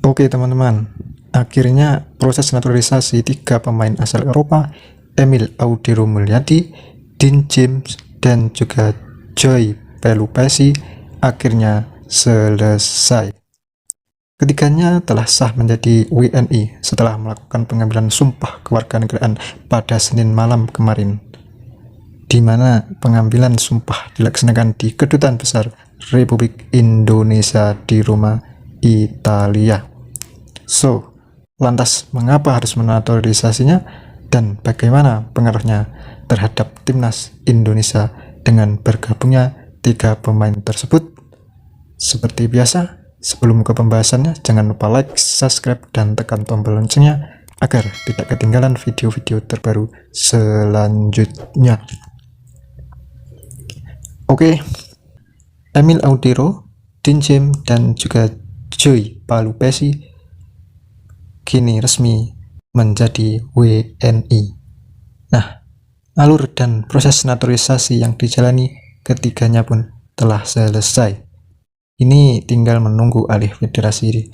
Oke teman-teman, akhirnya proses naturalisasi 3 pemain asal Eropa, Emil Audero Mulyadi, Dean James, dan juga Joy Pelupesi akhirnya selesai. Ketiganya telah sah menjadi WNI setelah melakukan pengambilan sumpah kewarganegaraan pada Senin malam kemarin, di mana pengambilan sumpah dilaksanakan di Kedutaan Besar Republik Indonesia di Roma, Italia. So, lantas mengapa harus menaturalisasinya dan bagaimana pengaruhnya terhadap timnas Indonesia dengan bergabungnya 3 pemain tersebut? Seperti biasa, sebelum ke pembahasannya, jangan lupa like, subscribe, dan tekan tombol loncengnya agar tidak ketinggalan video-video terbaru selanjutnya. Oke, Emil Audero, Dean James, dan juga Joy Pelupesi kini resmi menjadi WNI. Nah, alur dan proses naturalisasi yang dijalani ketiganya pun telah selesai. Ini tinggal menunggu alih federasi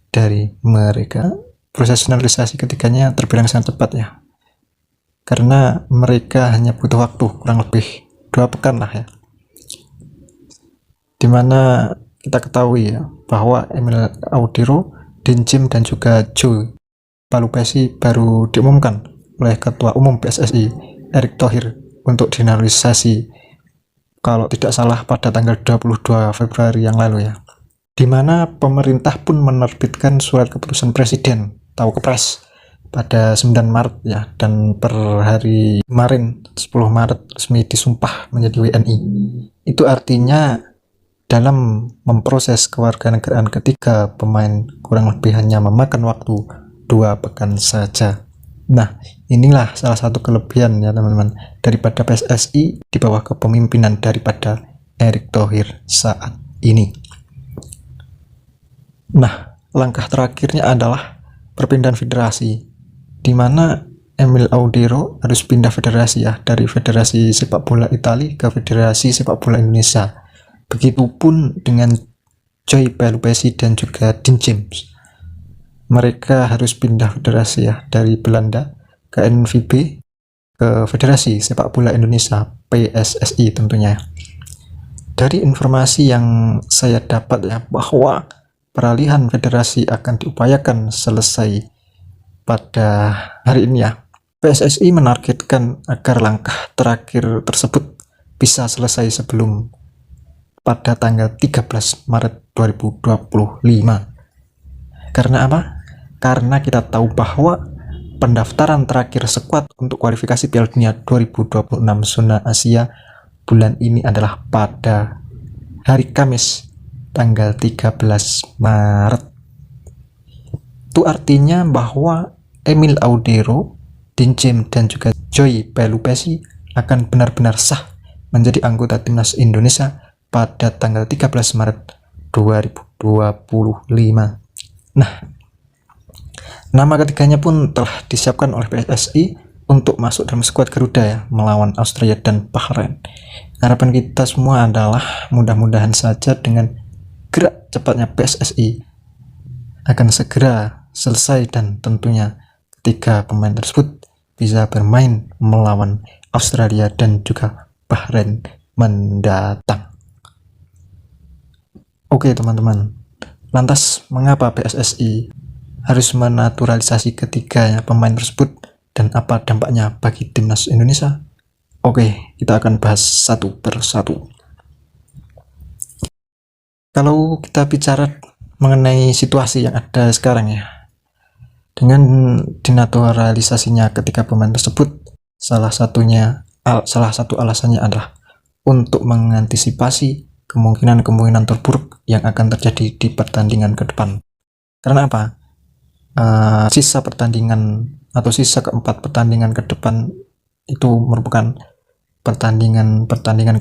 dari mereka. Proses naturalisasi ketiganya terbilang sangat cepat ya, karena mereka hanya butuh waktu kurang lebih 2 pekan lah ya, dimana kita ketahui ya bahwa Emil Audero, Dean James, dan juga Joy Pelupesi baru diumumkan oleh Ketua Umum PSSI Erick Thohir untuk dinaturalisasi, kalau tidak salah pada tanggal 22 Februari yang lalu ya, dimana pemerintah pun menerbitkan surat keputusan presiden atau kepres pada 9 Maret ya, dan per hari kemarin 10 Maret resmi disumpah menjadi WNI. Itu artinya dalam memproses kewarganegaraan ketiga pemain kurang lebih hanya memakan waktu 2 pekan saja. Nah, inilah salah satu kelebihan ya teman-teman daripada PSSI di bawah kepemimpinan daripada Erick Thohir saat ini. Nah, langkah terakhirnya adalah perpindahan federasi, di mana Emil Audero harus pindah federasi ya, dari Federasi Sepak Bola Italia ke Federasi Sepak Bola Indonesia. Begitupun dengan Joy Pelupesi dan juga Dean James. Mereka harus pindah federasi ya, dari Belanda ke NVB ke Federasi Sepak Bola Indonesia PSSI tentunya. Dari informasi yang saya dapat ya, bahwa peralihan federasi akan diupayakan selesai pada hari ini ya. PSSI menargetkan agar langkah terakhir tersebut bisa selesai sebelum pada tanggal 13 Maret 2025. Karena apa? Karena kita tahu bahwa pendaftaran terakhir skuad untuk kualifikasi Piala Dunia 2026 zona Asia bulan ini adalah pada hari Kamis tanggal 13 Maret. Itu artinya bahwa Emil Audero, Dean James, dan juga Joy Pelupesi akan benar-benar sah menjadi anggota timnas Indonesia pada tanggal 13 Maret 2025. Nah, nama ketiganya pun telah disiapkan oleh PSSI untuk masuk dalam skuad Garuda ya, melawan Australia dan Bahrain. Harapan kita semua adalah mudah-mudahan saja dengan gerak cepatnya PSSI akan segera selesai, dan tentunya ketiga pemain tersebut bisa bermain melawan Australia dan juga Bahrain mendatang. Oke teman-teman, lantas mengapa PSSI harus menaturalisasi ketiga pemain tersebut dan apa dampaknya bagi timnas Indonesia? Oke, kita akan bahas satu persatu. Kalau kita bicara mengenai situasi yang ada sekarang ya, dengan dinaturalisasinya ketiga pemain tersebut, salah satu alasannya adalah untuk mengantisipasi kemungkinan terburuk yang akan terjadi di pertandingan ke depan. Karena apa? Sisa pertandingan atau sisa keempat pertandingan ke depan itu merupakan pertandingan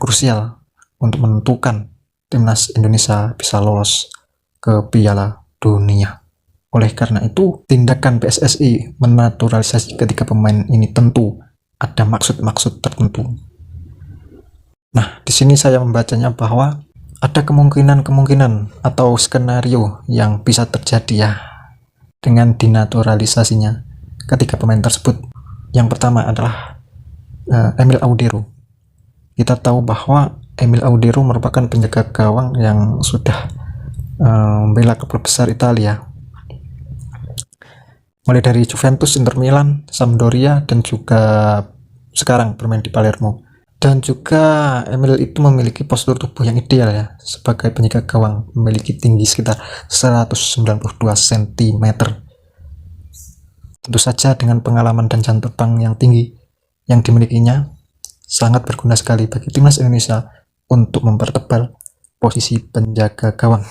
krusial untuk menentukan timnas Indonesia bisa lolos ke Piala Dunia. Oleh karena itu, tindakan PSSI menaturalisasi ketiga pemain ini tentu ada maksud-maksud tertentu. Nah, di sini saya membacanya bahwa ada kemungkinan atau skenario yang bisa terjadi ya dengan dinaturalisasinya ketiga pemain tersebut. Yang pertama adalah Emil Audero. Kita tahu bahwa Emil Audero merupakan penjaga gawang yang sudah membela klub besar Italia, mulai dari Juventus, Inter Milan, Sampdoria, dan juga sekarang bermain di Palermo. Dan juga Emil itu memiliki postur tubuh yang ideal ya sebagai penjaga gawang, memiliki tinggi sekitar 192 cm. Tentu saja dengan pengalaman dan jam terbang yang tinggi yang dimilikinya sangat berguna sekali bagi timnas Indonesia untuk mempertebal posisi penjaga gawang.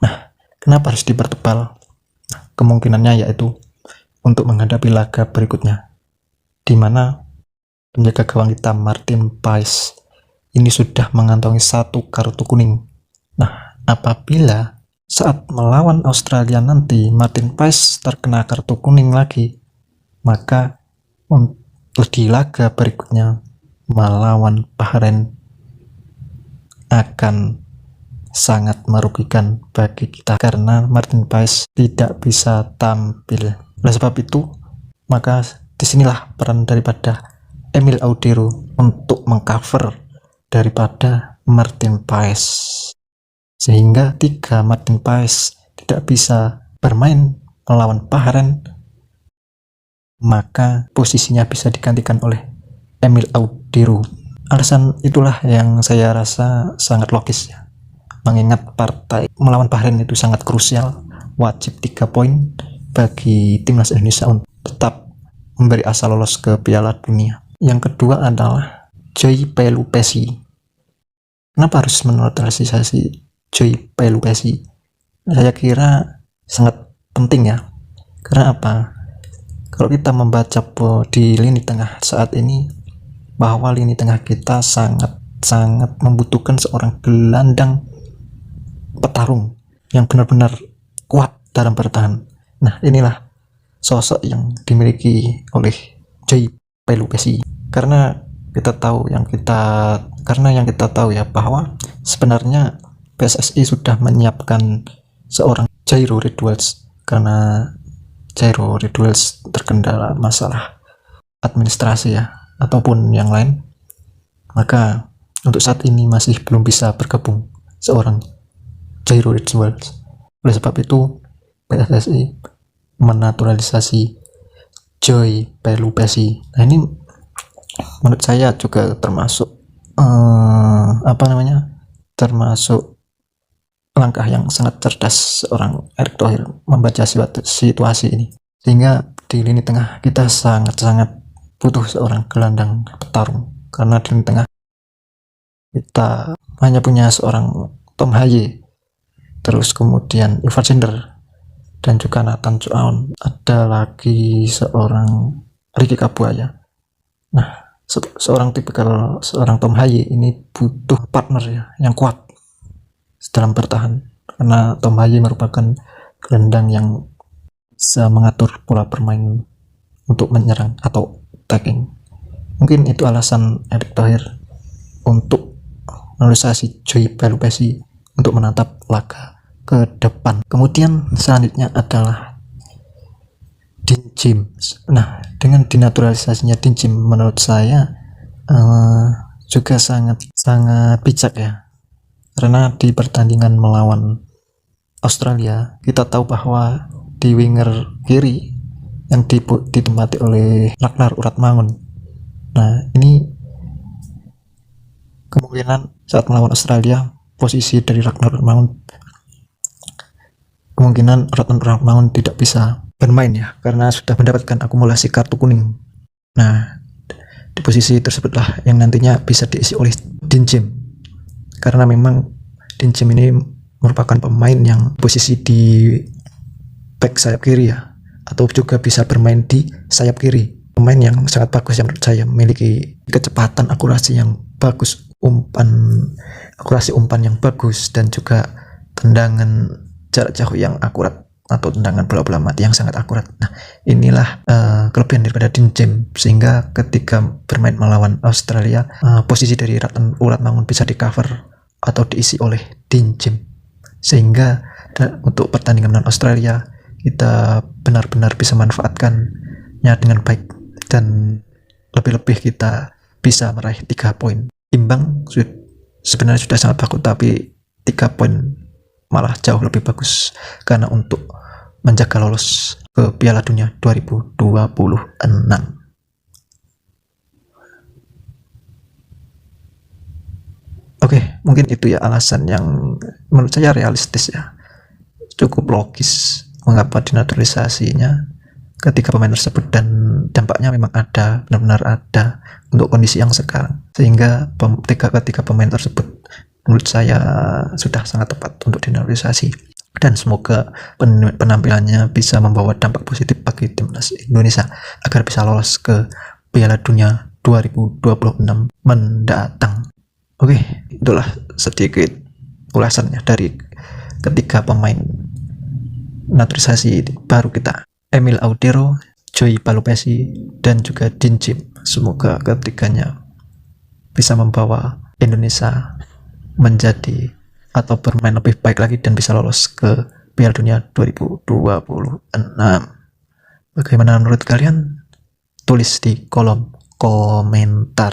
Nah, kenapa harus dipertebal? Nah, kemungkinannya yaitu untuk menghadapi laga berikutnya, di mana penjaga gawang kita Martin Paes ini sudah mengantongi 1 kartu kuning. Nah, apabila saat melawan Australia nanti Martin Paes terkena kartu kuning lagi, maka di laga berikutnya melawan Bahrain akan sangat merugikan bagi kita karena Martin Paes tidak bisa tampil. Oleh sebab itu, maka disinilah peran daripada Emil Audero untuk mengcover daripada Martin Paes, sehingga tiga Martin Paes tidak bisa bermain melawan Bahrain, maka posisinya bisa digantikan oleh Emil Audero. Alasan itulah yang saya rasa sangat logis ya, mengingat partai melawan Bahrain itu sangat krusial, wajib 3 poin bagi timnas Indonesia untuk tetap memberi asa lolos ke Piala Dunia. Yang kedua adalah Joy Pelupesi. Kenapa harus menaturalisasi Joy Pelupesi? Saya kira sangat penting ya. Karena apa? Kalau kita membaca di lini tengah saat ini, bahwa lini tengah kita sangat membutuhkan seorang gelandang petarung yang benar-benar kuat dalam bertahan. Nah, inilah sosok yang dimiliki oleh Joy Pelupesi. Karena yang kita tahu ya bahwa sebenarnya PSSI sudah menyiapkan seorang Jairo Ridwells, karena Jairo Ridwells terkendala masalah administrasi ya ataupun yang lain, maka untuk saat ini masih belum bisa bergabung seorang Jairo Ridwells. Oleh sebab itu PSSI menaturalisasi Joy Pelupesi. Nah, ini menurut saya juga termasuk termasuk langkah yang sangat cerdas seorang Erick Thohir membaca situasi ini, sehingga di lini tengah kita sangat butuh seorang gelandang petarung. Karena di lini tengah kita hanya punya seorang Tom Haye, terus kemudian Ivar Gender, dan juga Nathan Chuaon. Ada lagi seorang Ricky Kabuaya. Nah, seorang Tom Haye ini butuh partner ya yang kuat dalam bertahan, karena Tom Haye merupakan gelandang yang bisa mengatur pola bermain untuk menyerang atau attacking. Mungkin itu alasan Erick Thohir untuk menaturalisasi Joy Pelupesi untuk menatap laga ke depan. Kemudian selanjutnya adalah Dean James. Nah, dengan dinaturalisasinya Dean James menurut saya juga sangat bijak ya, karena di pertandingan melawan Australia kita tahu bahwa di winger kiri yang ditempati oleh Ragnar Uratmangun. Nah, ini kemungkinan saat melawan Australia posisi dari Ragnar Uratmangun tidak bisa bermain ya, karena sudah mendapatkan akumulasi kartu kuning. Nah, di posisi tersebutlah yang nantinya bisa diisi oleh Dean James, karena memang Dean James ini merupakan pemain yang posisi di back sayap kiri ya, atau juga bisa bermain di sayap kiri. Pemain yang sangat bagus yang menurut saya, memiliki kecepatan, akurasi yang bagus, akurasi umpan yang bagus, dan juga tendangan jarak jauh yang akurat atau tendangan bola mati yang sangat akurat. Nah, inilah kelebihan daripada Dean James, sehingga ketika bermain melawan Australia posisi dari Uratmangun bisa di cover atau diisi oleh Dean James, sehingga untuk pertandingan dengan Australia kita benar-benar bisa manfaatkannya dengan baik, dan lebih-lebih kita bisa meraih 3 poin. Imbang sebenarnya sudah sangat bagus, tapi 3 poin malah jauh lebih bagus karena untuk menjaga lolos ke Piala Dunia 2026. Oke, mungkin itu ya alasan yang menurut saya realistis ya, cukup logis mengapa dinaturalisasinya ketika pemain tersebut, dan dampaknya memang ada, benar-benar ada untuk kondisi yang sekarang, sehingga ketika pemain tersebut menurut saya sudah sangat tepat untuk dinaturalisasi, dan semoga penampilannya bisa membawa dampak positif bagi timnas Indonesia agar bisa lolos ke Piala Dunia 2026 mendatang. Oke, itulah sedikit ulasannya dari ketiga pemain naturalisasi baru kita, Emil Audero, Joey Palupesi, dan juga Dean James. Semoga ketiganya bisa membawa Indonesia menjadi atau bermain lebih baik lagi dan bisa lolos ke Piala Dunia 2026. Bagaimana menurut kalian? Tulis di kolom komentar.